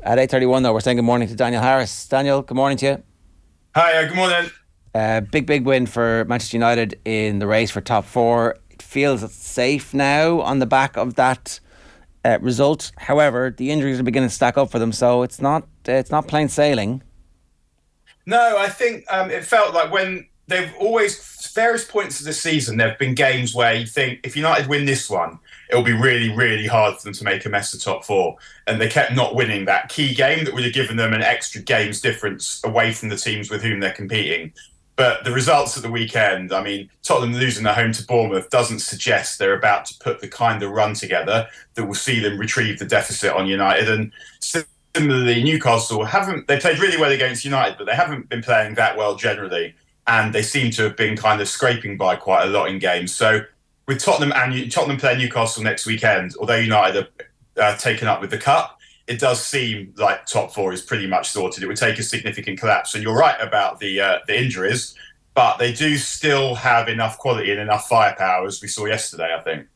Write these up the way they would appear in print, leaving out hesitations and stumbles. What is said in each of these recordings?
At 8:31 though, we're saying good morning to Daniel Harris. Daniel, good morning to you. Hi, good morning. Big win for Manchester United in the race for top four. It feels safe now on the back of that result. However, the injuries are beginning to stack up for them, so it's not plain sailing. No, I think it felt like when they've always, various points of the season, there have been games where you think if United win this one, it'll be really, really hard for them to make a mess of top four. And they kept not winning that key game that would have given them an extra game's difference away from the teams with whom they're competing. But the results at the weekend, I mean, Tottenham losing at home to Bournemouth doesn't suggest they're about to put the kind of run together that will see them retrieve the deficit on United. And similarly, Newcastle haven't, they played really well against United, but they haven't been playing that well generally. And they seem to have been kind of scraping by quite a lot in games. So with Tottenham playing Newcastle next weekend, although United are taken up with the cup, it does seem like top four is pretty much sorted. It would take a significant collapse. And you're right about the injuries, but they do still have enough quality and enough firepower, as we saw yesterday, I think.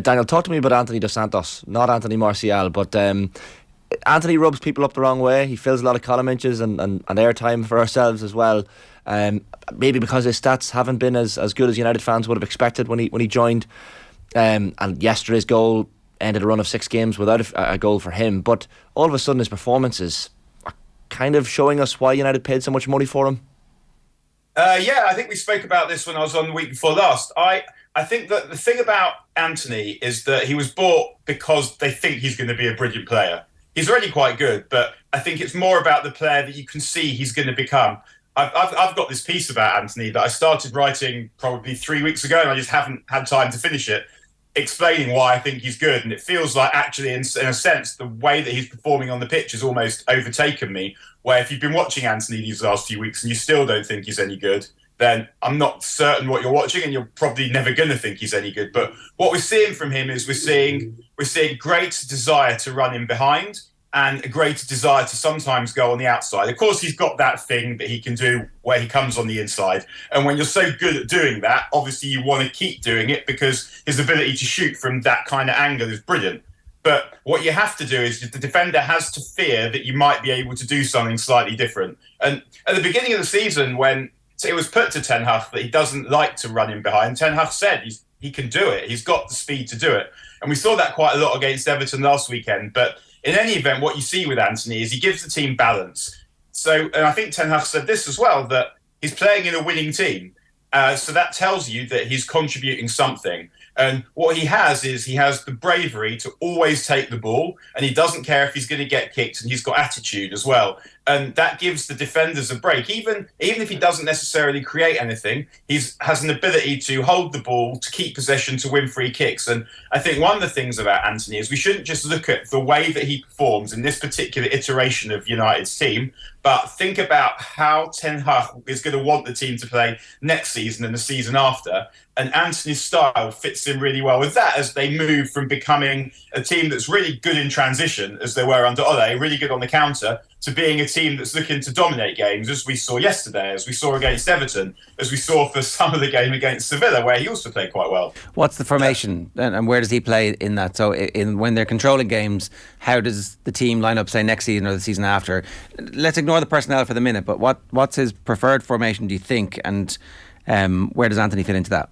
Daniel, talk to me about Anthony Dos Santos, not Anthony Martial, but Anthony rubs people up the wrong way. He fills a lot of column inches and airtime for ourselves as well. Maybe because his stats haven't been as good as United fans would have expected when he joined. And yesterday's goal ended a run of 6 games without a goal for him. But all of a sudden, his performances are kind of showing us why United paid so much money for him. Yeah, I think we spoke about this when I was on the week before last. I think that the thing about Antony is that he was bought because they think he's going to be a brilliant player. He's already quite good, but I think it's more about the player that you can see he's going to become. I've got this piece about Antony that I started writing probably 3 weeks ago, and I just haven't had time to finish it, explaining why I think he's good. And it feels like actually, in a sense, the way that he's performing on the pitch has almost overtaken me. Where if you've been watching Antony these last few weeks and you still don't think he's any good, then I'm not certain what you're watching, and you're probably never going to think he's any good. But what we're seeing from him is we're seeing great desire to run in behind and a greater desire to sometimes go on the outside. Of course, he's got that thing that he can do where he comes on the inside. And when you're so good at doing that, obviously you want to keep doing it because his ability to shoot from that kind of angle is brilliant. But what you have to do is the defender has to fear that you might be able to do something slightly different. And at the beginning of the season, when it was put to Ten Hag that he doesn't like to run in behind, Ten Hag said he can do it. He's got the speed to do it. And we saw that quite a lot against Everton last weekend. But in any event, what you see with Antony is he gives the team balance. So, and I think Ten Hag said this as well, that he's playing in a winning team. So that tells you that he's contributing something. And what he has is he has the bravery to always take the ball, and he doesn't care if he's going to get kicked, and he's got attitude as well. And that gives the defenders a break. Even if he doesn't necessarily create anything, he has an ability to hold the ball, to keep possession, to win free kicks. And I think one of the things about Antony is we shouldn't just look at the way that he performs in this particular iteration of United's team, but think about how Ten Hag is going to want the team to play next season and the season after. And Antony's style fits in really well with that as they move from becoming a team that's really good in transition, as they were under Ole, really good on the counter, to being a team that's looking to dominate games, as we saw yesterday, as we saw against Everton, as we saw for some of the game against Sevilla, where he also played quite well. What's the formation and where does he play in that? So when they're controlling games, how does the team line up, say, next season or the season after? Let's ignore the personnel for the minute, but what's his preferred formation, do you think? And where does Antony fit into that?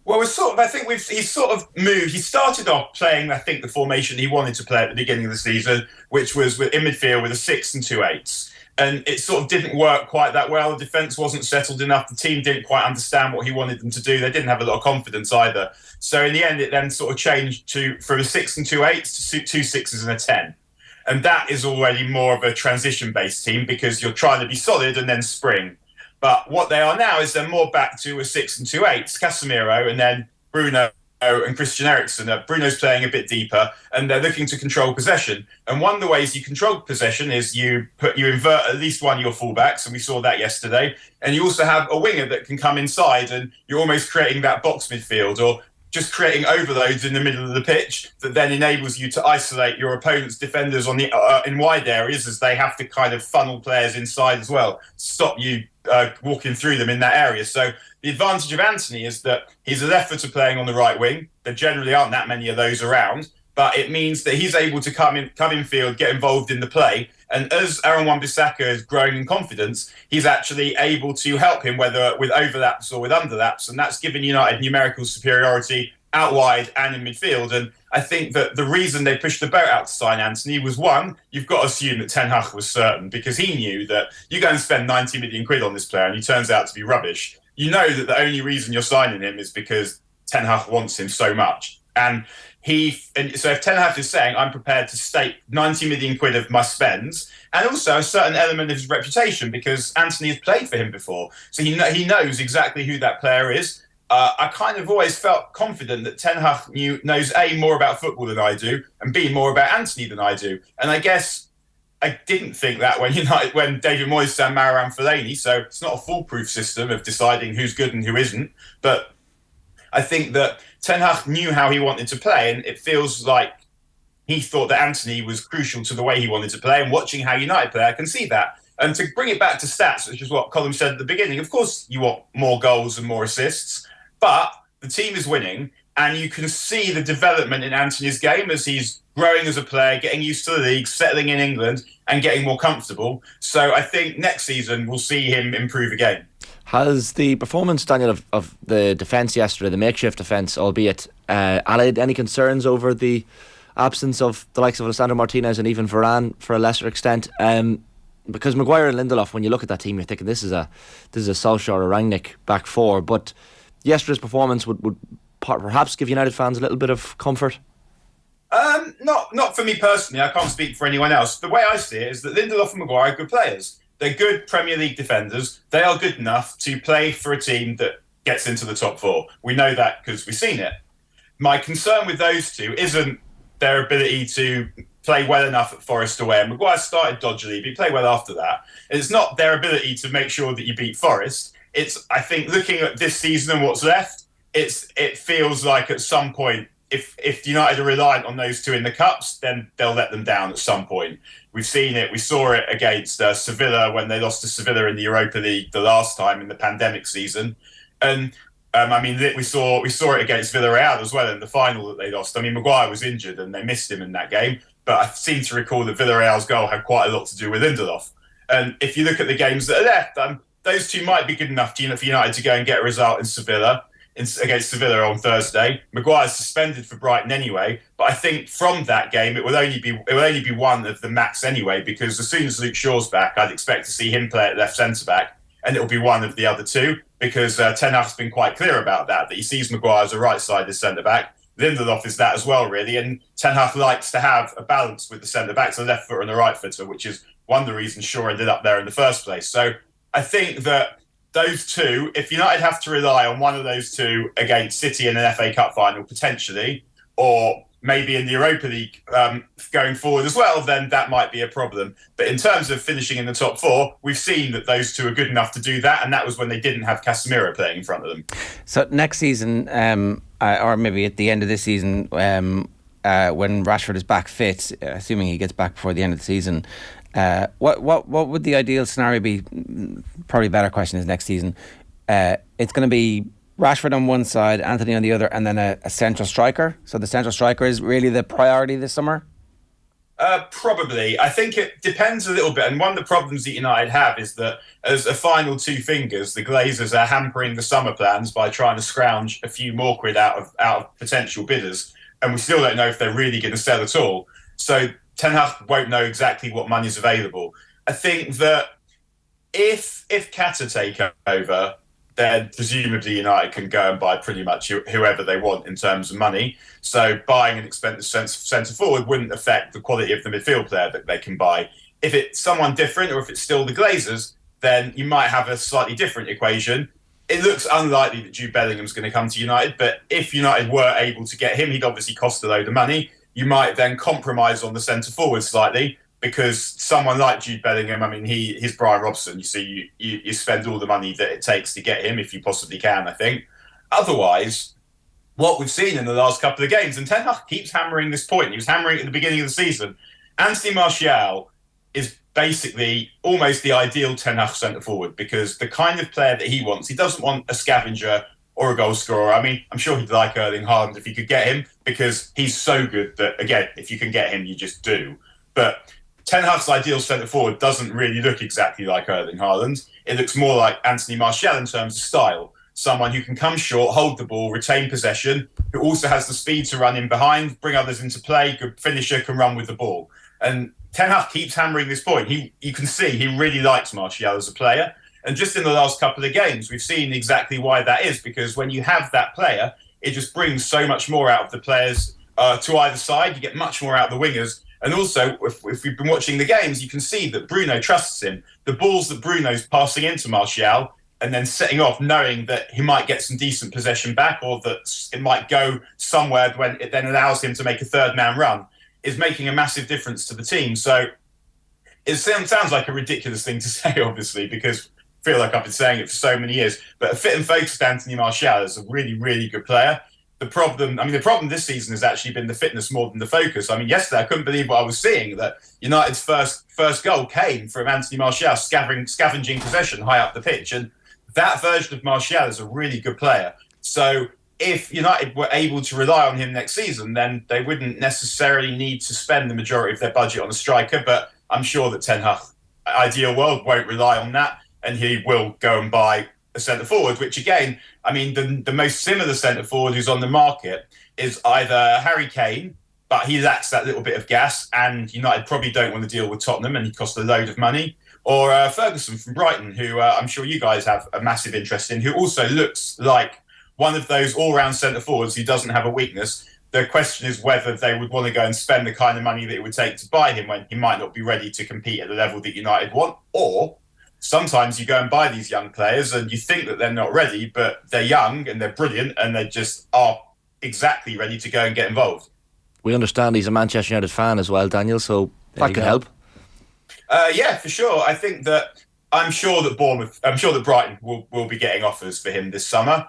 Well, I think he's sort of moved. He started off playing, I think, the formation he wanted to play at the beginning of the season, which was in midfield with a 6 and 2 eights. And it sort of didn't work quite that well. The defence wasn't settled enough. The team didn't quite understand what he wanted them to do. They didn't have a lot of confidence either. So in the end, it then sort of changed from a 6 and 2 eights to 2 sixes and a 10. And that is already more of a transition-based team because you're trying to be solid and then spring. But what they are now is they're more back to a 6 and 2 eights, Casemiro and then Bruno and Christian Eriksen. Bruno's playing a bit deeper and they're looking to control possession. And one of the ways you control possession is you invert at least one of your fullbacks, and we saw that yesterday. And you also have a winger that can come inside, and you're almost creating that box midfield or just creating overloads in the middle of the pitch that then enables you to isolate your opponent's defenders on the in wide areas, as they have to kind of funnel players inside as well, stop you walking through them in that area. So the advantage of Antony is that he's a left footer playing on the right wing. There generally aren't that many of those around. but it means that he's able to come in field, get involved in the play. And as Aaron Wan-Bissaka is growing in confidence, he's actually able to help him, whether with overlaps or with underlaps. And that's given United numerical superiority out wide and in midfield. And I think that the reason they pushed the boat out to sign Antony was, one, you've got to assume that Ten Hag was certain, because he knew that you go and spend 90 million quid on this player and he turns out to be rubbish. You know that the only reason you're signing him is because Ten Hag wants him so much. And so if Ten Hag is saying, I'm prepared to stake 90 million quid of my spends, and also a certain element of his reputation, because Antony has played for him before, so he knows exactly who that player is. I kind of always felt confident that Ten Hag knows A, more about football than I do, and B, more about Antony than I do. And I guess I didn't think that when David Moyes signed Marouane Fellaini, so it's not a foolproof system of deciding who's good and who isn't. But I think that Ten Hag knew how he wanted to play, and it feels like he thought that Antony was crucial to the way he wanted to play, and watching how United play, I can see that. And to bring it back to stats, which is what Colin said at the beginning, of course you want more goals and more assists, but the team is winning, and you can see the development in Antony's game as he's growing as a player, getting used to the league, settling in England, and getting more comfortable. So I think next season we'll see him improve again. Has the performance, Daniel, of the defence yesterday, the makeshift defence, albeit, allayed any concerns over the absence of the likes of Alessandro Martinez and even Varane for a lesser extent? Because Maguire and Lindelof, when you look at that team, you're thinking this is a Solskjaer or Rangnick back four, but yesterday's performance would perhaps give United fans a little bit of comfort? Not for me personally. I can't speak for anyone else. The way I see it is that Lindelof and Maguire are good players. They're good Premier League defenders. They are good enough to play for a team that gets into the top four. We know that because we've seen it. My concern with those two isn't their ability to play well enough at Forest away. Maguire started dodgily, but he played well after that. It's not their ability to make sure that you beat Forest. It's, I think, looking at this season and what's left, it feels like at some point, if United are reliant on those two in the Cups, then they'll let them down at some point. We've seen it. We saw it against Sevilla when they lost to Sevilla in the Europa League the last time in the pandemic season. And we saw it against Villarreal as well in the final that they lost. I mean, Maguire was injured and they missed him in that game. But I seem to recall that Villarreal's goal had quite a lot to do with Lindelof. And if you look at the games that are left, those two might be good enough for United to go and get a result in Sevilla. Against Sevilla on Thursday. Maguire's suspended for Brighton anyway, but I think from that game it will only be one of the max anyway, because as soon as Luke Shaw's back, I'd expect to see him play at left centre back, and it'll be one of the other two, because Ten Hag's been quite clear about that he sees Maguire as a right-sided centre back. Lindelof is that as well, really, and Ten Hag likes to have a balance with the centre backs, the left footer and the right footer, which is one of the reasons Shaw ended up there in the first place. So I think that those two, if United have to rely on one of those two against City in an FA Cup final, potentially, or maybe in the Europa League going forward as well, then that might be a problem. But in terms of finishing in the top four, we've seen that those two are good enough to do that, and that was when they didn't have Casemiro playing in front of them. So next season, or maybe at the end of this season, when Rashford is back fit, assuming he gets back before the end of the season, what would the ideal scenario be? Probably a better question is next season. It's going to be Rashford on one side, Antony on the other, and then a central striker. So the central striker is really the priority this summer? Probably. I think it depends a little bit. And one of the problems that United have is that as a final two fingers, the Glazers are hampering the summer plans by trying to scrounge a few more quid out of potential bidders. And we still don't know if they're really going to sell at all. So Ten Hag won't know exactly what money's available. I think that if Qatar take over, then presumably United can go and buy pretty much whoever they want in terms of money. So buying an expensive centre forward wouldn't affect the quality of the midfield player that they can buy. If it's someone different, or if it's still the Glazers, then you might have a slightly different equation. It looks unlikely that Jude Bellingham's going to come to United, but if United were able to get him, he'd obviously cost a load of money. You might then compromise on the centre forward slightly, because someone like Jude Bellingham, I mean, he's Brian Robson. You see, you spend all the money that it takes to get him, if you possibly can, I think. Otherwise, what we've seen in the last couple of games, and Ten Hag keeps hammering this point, he was hammering it at the beginning of the season, Anthony Martial is basically almost the ideal Ten Hag centre forward, because the kind of player that he wants, he doesn't want a scavenger or a goal scorer. I mean, I'm sure he'd like Erling Haaland if he could get him, because he's so good that, again, if you can get him, you just do. But Ten Hag's ideal centre forward doesn't really look exactly like Erling Haaland. It looks more like Anthony Martial in terms of style. Someone who can come short, hold the ball, retain possession, who also has the speed to run in behind, bring others into play, good finisher, can run with the ball. And Ten Hag keeps hammering this point. You can see he really likes Martial as a player. And just in the last couple of games, we've seen exactly why that is, because when you have that player, it just brings so much more out of the players to either side. You get much more out of the wingers. And also, if we've been watching the games, you can see that Bruno trusts him. The balls that Bruno's passing into Martial and then setting off, knowing that he might get some decent possession back, or that it might go somewhere when it then allows him to make a third-man run, is making a massive difference to the team. So it sounds like a ridiculous thing to say, obviously, because I feel like I've been saying it for so many years, but a fit and focused Anthony Martial is a really, really good player. The problem this season has actually been the fitness more than the focus. I mean, yesterday I couldn't believe what I was seeing, that United's first goal came from Anthony Martial scavenging possession high up the pitch. And that version of Martial is a really good player. So if United were able to rely on him next season, then they wouldn't necessarily need to spend the majority of their budget on a striker. But I'm sure that Ten Hag, ideal world, won't rely on that, and he will go and buy a centre forward, which again, I mean, the most similar centre forward who's on the market is either Harry Kane, but he lacks that little bit of gas, and United probably don't want to deal with Tottenham, and he costs a load of money. Or Ferguson from Brighton, who I'm sure you guys have a massive interest in, who also looks like one of those all-round centre forwards who doesn't have a weakness. The question is whether they would want to go and spend the kind of money that it would take to buy him when he might not be ready to compete at the level that United want. Or sometimes you go and buy these young players and you think that they're not ready, but they're young and they're brilliant and they just are exactly ready to go and get involved. We understand he's a Manchester United fan as well, Daniel, so that could help. Yeah, for sure. I'm sure that Brighton will be getting offers for him this summer.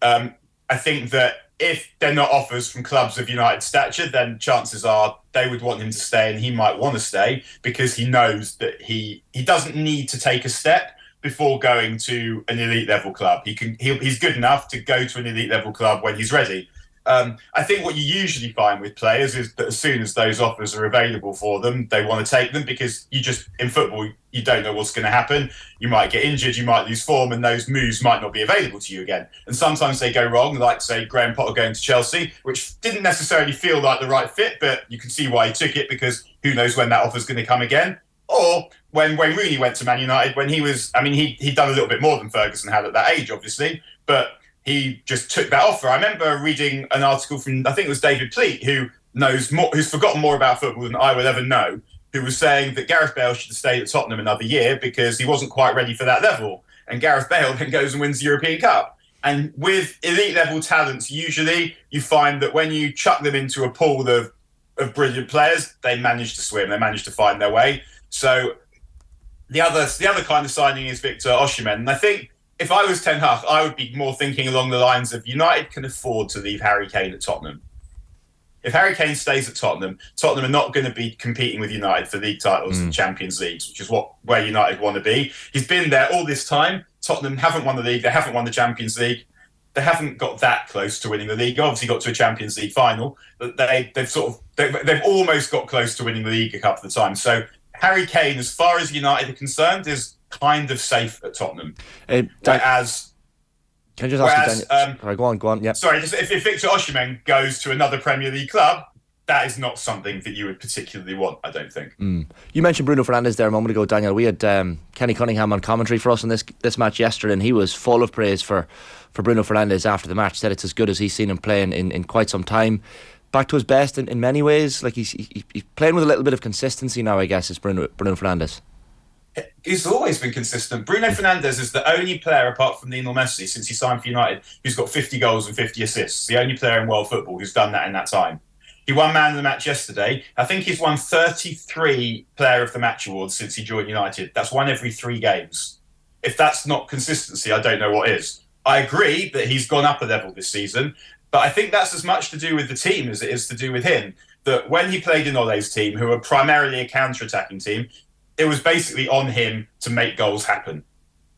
I think that if they're not offers from clubs of United stature, then chances are they would want him to stay, and he might want to stay because he knows that he doesn't need to take a step before going to an elite level club. He's good enough to go to an elite level club when he's ready. I think what you usually find with players is that as soon as those offers are available for them, they want to take them, because in football, you don't know what's going to happen. You might get injured, you might lose form, and those moves might not be available to you again. And sometimes they go wrong, like, say, Graham Potter going to Chelsea, which didn't necessarily feel like the right fit, but you can see why he took it, because who knows when that offer's going to come again. Or when Wayne Rooney went to Man United, when he'd done a little bit more than Ferguson had at that age, obviously, but he just took that offer. I remember reading an article from, I think it was David Pleat, who's forgotten more about football than I will ever know, who was saying that Gareth Bale should have stayed at Tottenham another year because he wasn't quite ready for that level. And Gareth Bale then goes and wins the European Cup. And with elite level talents, usually you find that when you chuck them into a pool of brilliant players, they manage to swim, they manage to find their way. So the other kind of signing is Victor Osimhen. And I think if I was Ten Hag, I would be more thinking along the lines of United can afford to leave Harry Kane at Tottenham. If Harry Kane stays at Tottenham are not going to be competing with United for league titles and Champions Leagues, which is where United want to be. He's been there all this time. Tottenham haven't won the league. They haven't won the Champions League. They haven't got that close to winning the league. Obviously got to a Champions League final, but they've almost got close to winning the league a couple of times. So Harry Kane, as far as United are concerned, is kind of safe at Tottenham. Can I just ask you, Daniel? Sorry, go on. Yeah. Sorry, if Victor Osimhen goes to another Premier League club, that is not something that you would particularly want, I don't think. You mentioned Bruno Fernandes there a moment ago, Daniel. We had Kenny Cunningham on commentary for us in this match yesterday, and he was full of praise for Bruno Fernandes after the match. Said it's as good as he's seen him playing in quite some time. Back to his best in many ways. Like he's playing with a little bit of consistency now, I guess, is Bruno Fernandes. He's always been consistent. Bruno Fernandes is the only player, apart from Lionel Messi, since he signed for United, who's got 50 goals and 50 assists. The only player in world football who's done that in that time. He won Man of the Match yesterday. I think he's won 33 Player of the Match awards since he joined United. That's one every 3 games. If that's not consistency, I don't know what is. I agree that he's gone up a level this season, but I think that's as much to do with the team as it is to do with him. That when he played in Ole's team, who are primarily a counter-attacking team, it was basically on him to make goals happen.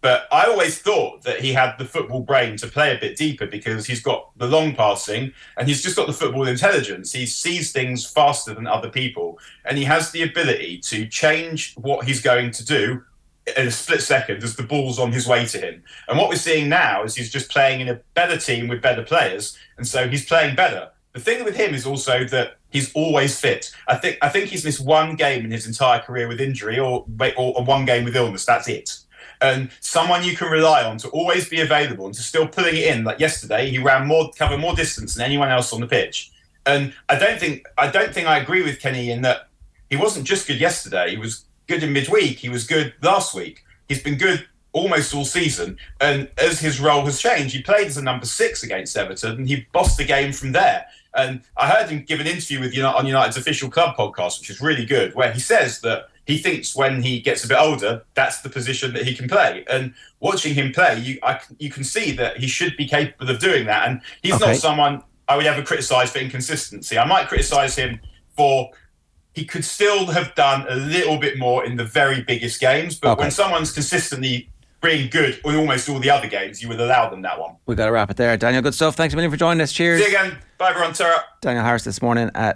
But I always thought that he had the football brain to play a bit deeper because he's got the long passing and he's just got the football intelligence. He sees things faster than other people, and he has the ability to change what he's going to do in a split second as the ball's on his way to him. And what we're seeing now is he's just playing in a better team with better players, and so he's playing better. The thing with him is also that he's always fit. I think he's missed one game in his entire career with injury or one game with illness. That's it. And someone you can rely on to always be available and to still pulling it in. Like yesterday, he covered more distance than anyone else on the pitch. And I don't think I agree with Kenny in that he wasn't just good yesterday. He was good in midweek. He was good last week. He's been good almost all season. And as his role has changed, he played as a number 6 against Everton, and he bossed the game from there. And I heard him give an interview on United's official club podcast, which is really good, where he says that he thinks when he gets a bit older, that's the position that he can play. And watching him play, you can see that he should be capable of doing that. And he's not someone I would ever criticise for inconsistency. I might criticise him for he could still have done a little bit more in the very biggest games. But when someone's consistently being good in almost all the other games, you would allow them that one. We've got to wrap it there. Daniel, good stuff. Thanks a million for joining us. Cheers. See you again. Bye, everyone. Ta-ra. Daniel Harris this morning at